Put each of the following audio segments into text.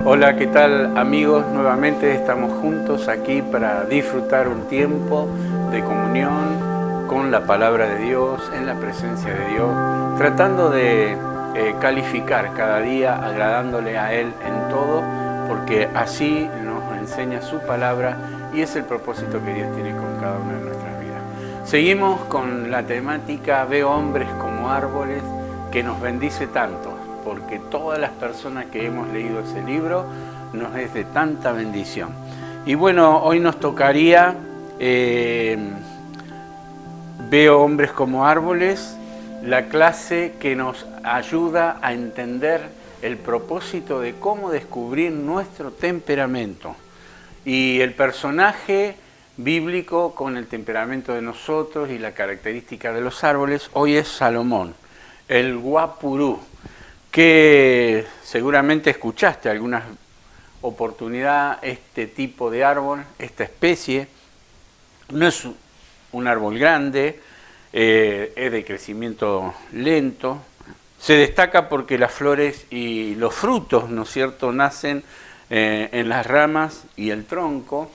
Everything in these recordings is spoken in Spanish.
Hola, ¿qué tal amigos? Nuevamente estamos juntos aquí para disfrutar un tiempo de comunión con la palabra de Dios, en la presencia de Dios, tratando de calificar cada día, agradándole a Él en todo, porque así nos enseña su palabra y es el propósito que Dios tiene con cada una de nuestras vidas. Seguimos con la temática Veo hombres como árboles, que nos bendice tanto, porque todas las personas que hemos leído ese libro nos es de tanta bendición. Y bueno, hoy nos tocaría Veo hombres como árboles, la clase que nos ayuda a entender el propósito de cómo descubrir nuestro temperamento. Y el personaje bíblico con el temperamento de nosotros y la característica de los árboles hoy es Salomón, el guapurú, que seguramente escuchaste alguna oportunidad. Este tipo de árbol, esta especie, no es un árbol grande, es de crecimiento lento, se destaca porque las flores y los frutos, ¿no es cierto?, nacen en las ramas y el tronco.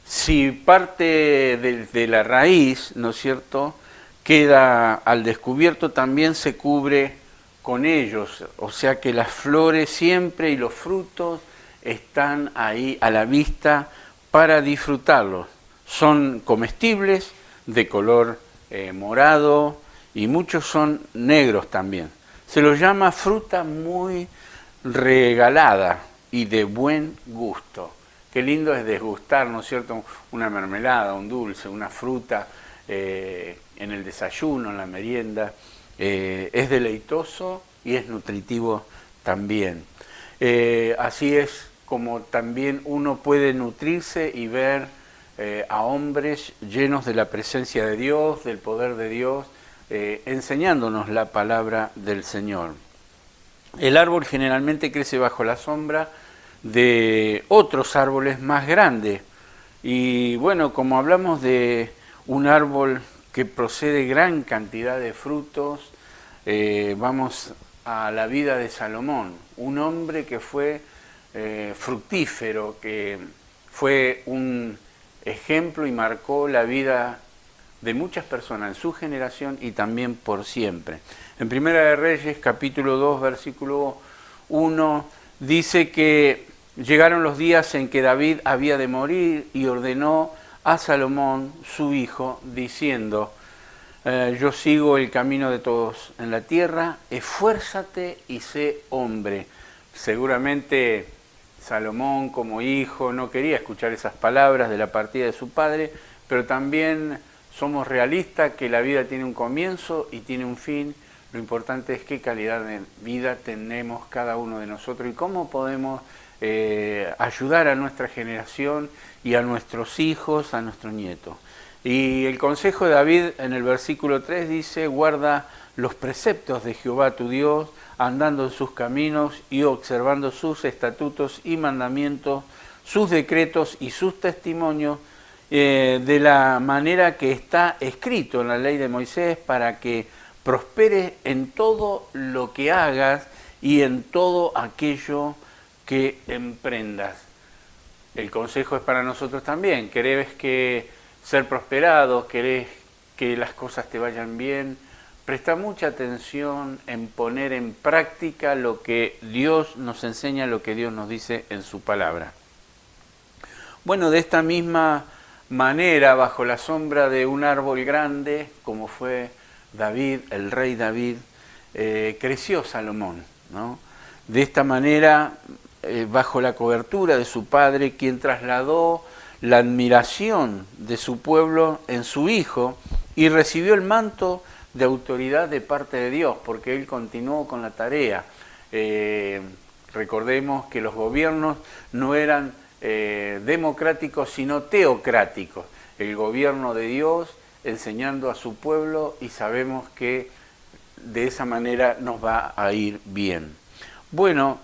Si parte de la raíz, ¿no es cierto?, queda al descubierto, también se cubre con ellos, o sea que las flores siempre y los frutos están ahí a la vista para disfrutarlos. Son comestibles, de color morado, y muchos son negros también. Se los llama fruta muy regalada y de buen gusto. Qué lindo es degustar, ¿no es cierto?, una mermelada, un dulce, una fruta en el desayuno, en la merienda. Es deleitoso y es nutritivo también. Así es como también uno puede nutrirse y ver a hombres llenos de la presencia de Dios, del poder de Dios, enseñándonos la palabra del Señor. El árbol generalmente crece bajo la sombra de otros árboles más grandes. Y bueno, como hablamos de un árbol que procede gran cantidad de frutos, vamos a la vida de Salomón, un hombre que fue fructífero, que fue un ejemplo y marcó la vida de muchas personas en su generación y también por siempre. En Primera de Reyes, capítulo 2, versículo 1, dice que llegaron los días en que David había de morir y ordenó a Salomón, su hijo, diciendo: yo sigo el camino de todos en la tierra, esfuérzate y sé hombre. Seguramente Salomón, como hijo, no quería escuchar esas palabras de la partida de su padre, pero también somos realistas que la vida tiene un comienzo y tiene un fin. Lo importante es qué calidad de vida tenemos cada uno de nosotros y cómo podemos ayudar a nuestra generación y a nuestros hijos, a nuestros nietos. Y el consejo de David en el versículo 3 dice: guarda los preceptos de Jehová tu Dios, andando en sus caminos y observando sus estatutos y mandamientos, sus decretos y sus testimonios, de la manera que está escrito en la ley de Moisés, para que prosperes en todo lo que hagas y en todo aquello que emprendas. El consejo es para nosotros también. ¿Querés ser prosperado? ¿Querés que las cosas te vayan bien? Presta mucha atención en poner en práctica lo que Dios nos enseña, lo que Dios nos dice en su palabra. Bueno, de esta misma manera, bajo la sombra de un árbol grande, como fue David, el rey David, creció Salomón, ¿no? De esta manera, bajo la cobertura de su padre, quien trasladó la admiración de su pueblo en su hijo y recibió el manto de autoridad de parte de Dios, porque él continuó con la tarea. Recordemos que los gobiernos no eran democráticos, sino teocráticos. El gobierno de Dios enseñando a su pueblo, y sabemos que de esa manera nos va a ir bien. Bueno,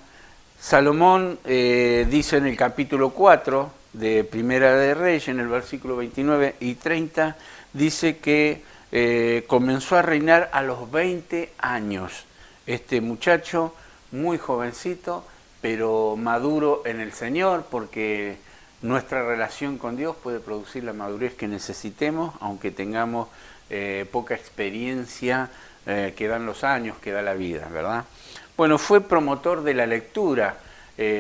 Salomón dice en el capítulo 4 de Primera de Reyes, en el versículo 29 y 30, dice que comenzó a reinar a los 20 años. Este muchacho muy jovencito, pero maduro en el Señor, porque nuestra relación con Dios puede producir la madurez que necesitemos, aunque tengamos poca experiencia que dan los años, que da la vida, ¿verdad? Bueno, fue promotor de la lectura,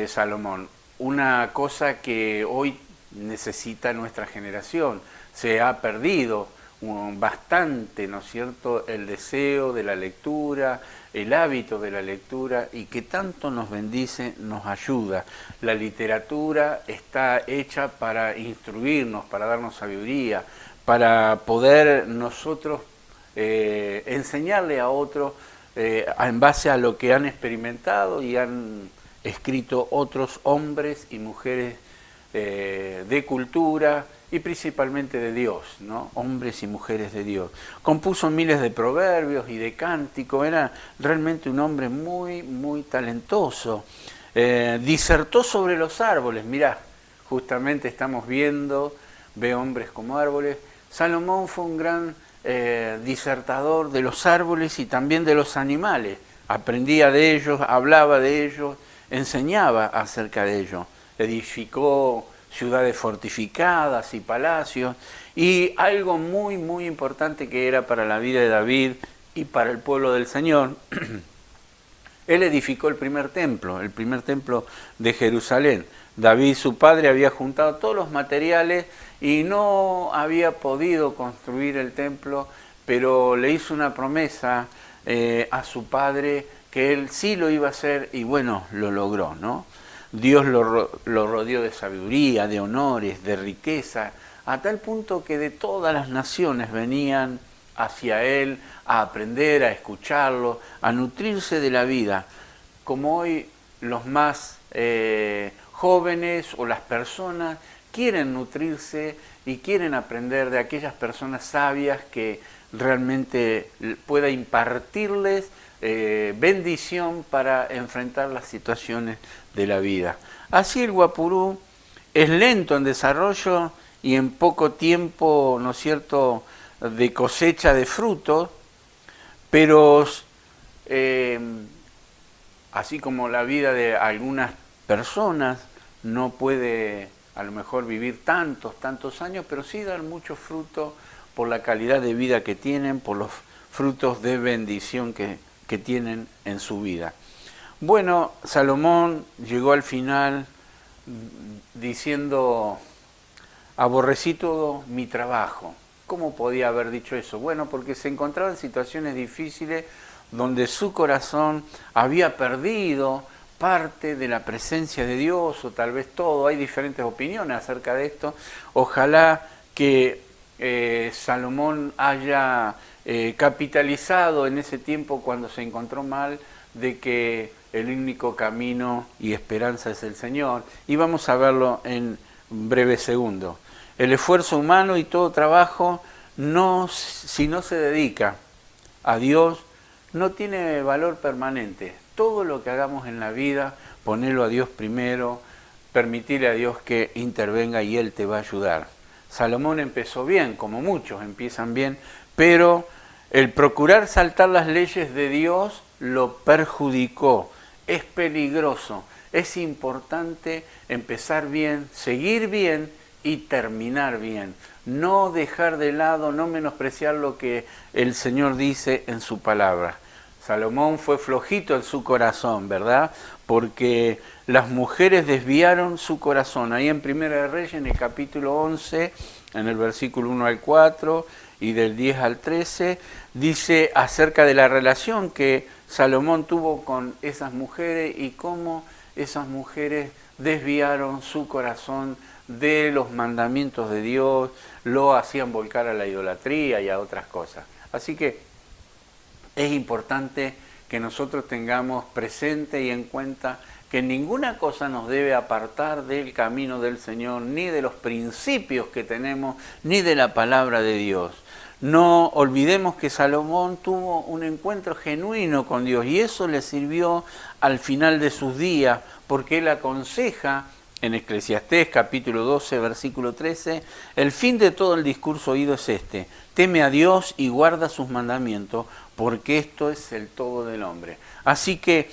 Salomón, una cosa que hoy necesita nuestra generación. Se ha perdido bastante, ¿no es cierto?, el deseo de la lectura, el hábito de la lectura, y que tanto nos bendice, nos ayuda. La literatura está hecha para instruirnos, para darnos sabiduría, para poder nosotros enseñarle a otros en base a lo que han experimentado y han escrito otros hombres y mujeres de cultura y principalmente de Dios, ¿no? Hombres y mujeres de Dios. Compuso miles de proverbios y de cánticos, era realmente un hombre muy, muy talentoso. Disertó sobre los árboles, mirá, justamente estamos viendo, ve hombres como árboles. Salomón fue un gran disertador de los árboles y también de los animales. Aprendía de ellos, hablaba de ellos, enseñaba acerca de ellos. Edificó ciudades fortificadas y palacios, y algo muy, muy importante que era para la vida de David y para el pueblo del Señor, él edificó el primer templo de Jerusalén. David, su padre, había juntado todos los materiales y no había podido construir el templo, pero le hizo una promesa a su padre que él sí lo iba a hacer, y bueno, lo logró, ¿no? Dios lo rodeó de sabiduría, de honores, de riqueza, a tal punto que de todas las naciones venían hacia él a aprender, a escucharlo, a nutrirse de la vida. Como hoy los más jóvenes o las personas quieren nutrirse y quieren aprender de aquellas personas sabias que realmente pueda impartirles bendición para enfrentar las situaciones de la vida. Así el guapurú es lento en desarrollo y en poco tiempo, ¿no es cierto?, de cosecha de frutos, pero así como la vida de algunas personas no puede a lo mejor vivir tantos años, pero sí dar mucho fruto por la calidad de vida que tienen, por los frutos de bendición que tienen en su vida. Bueno, Salomón llegó al final diciendo: aborrecí todo mi trabajo. ¿Cómo podía haber dicho eso? Bueno, porque se encontraba en situaciones difíciles donde su corazón había perdido parte de la presencia de Dios, o tal vez todo. Hay diferentes opiniones acerca de esto. Ojalá que Salomón haya capitalizado en ese tiempo, cuando se encontró mal, de que el único camino y esperanza es el Señor. Y vamos a verlo en breve segundo. El esfuerzo humano y todo trabajo, si no se dedica a Dios, no tiene valor permanente. Todo lo que hagamos en la vida, ponelo a Dios primero, permitirle a Dios que intervenga y Él te va a ayudar. Salomón empezó bien, como muchos empiezan bien, pero el procurar saltar las leyes de Dios lo perjudicó. Es peligroso, es importante empezar bien, seguir bien y terminar bien. No dejar de lado, no menospreciar lo que el Señor dice en su palabra. Salomón fue flojito en su corazón, ¿verdad? Porque las mujeres desviaron su corazón. Ahí en Primera de Reyes, en el capítulo 11, en el versículo 1 al 4 y del 10 al 13, dice acerca de la relación que Salomón tuvo con esas mujeres y cómo esas mujeres desviaron su corazón de los mandamientos de Dios, lo hacían volcar a la idolatría y a otras cosas. Así que es importante que nosotros tengamos presente y en cuenta que ninguna cosa nos debe apartar del camino del Señor, ni de los principios que tenemos, ni de la palabra de Dios. No olvidemos que Salomón tuvo un encuentro genuino con Dios y eso le sirvió al final de sus días, porque él aconseja en Eclesiastés capítulo 12, versículo 13, el fin de todo el discurso oído es este: teme a Dios y guarda sus mandamientos, porque esto es el todo del hombre. Así que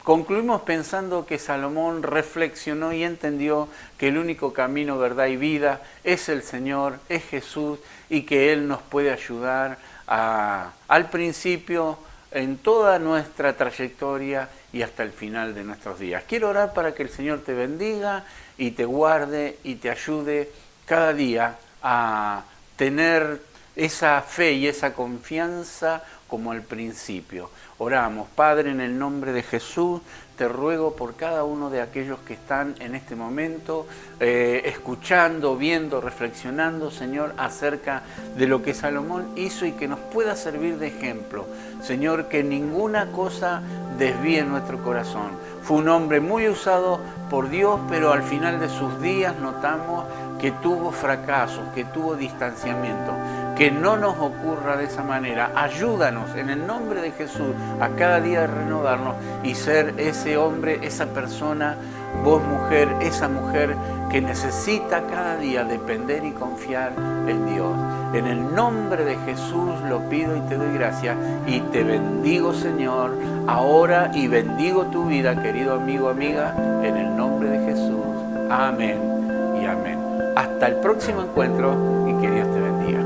concluimos pensando que Salomón reflexionó y entendió que el único camino, verdad y vida es el Señor, es Jesús, y que Él nos puede ayudar al principio, en toda nuestra trayectoria y hasta el final de nuestros días. Quiero orar para que el Señor te bendiga y te guarde y te ayude cada día a tener esa fe y esa confianza como al principio. Oramos. Padre, en el nombre de Jesús, te ruego por cada uno de aquellos que están en este momento escuchando, viendo, reflexionando, Señor, acerca de lo que Salomón hizo y que nos pueda servir de ejemplo. Señor, que ninguna cosa desvíe nuestro corazón. Fue un hombre muy usado por Dios, pero al final de sus días notamos que tuvo fracasos, que tuvo distanciamiento. Que no nos ocurra de esa manera. Ayúdanos en el nombre de Jesús a cada día renovarnos y ser ese hombre, esa persona, vos mujer, esa mujer que necesita cada día depender y confiar en Dios. En el nombre de Jesús lo pido y te doy gracias y te bendigo, Señor, ahora, y bendigo tu vida, querido amigo, amiga, en el nombre de Jesús. Amén y amén. Hasta el próximo encuentro y que Dios te bendiga.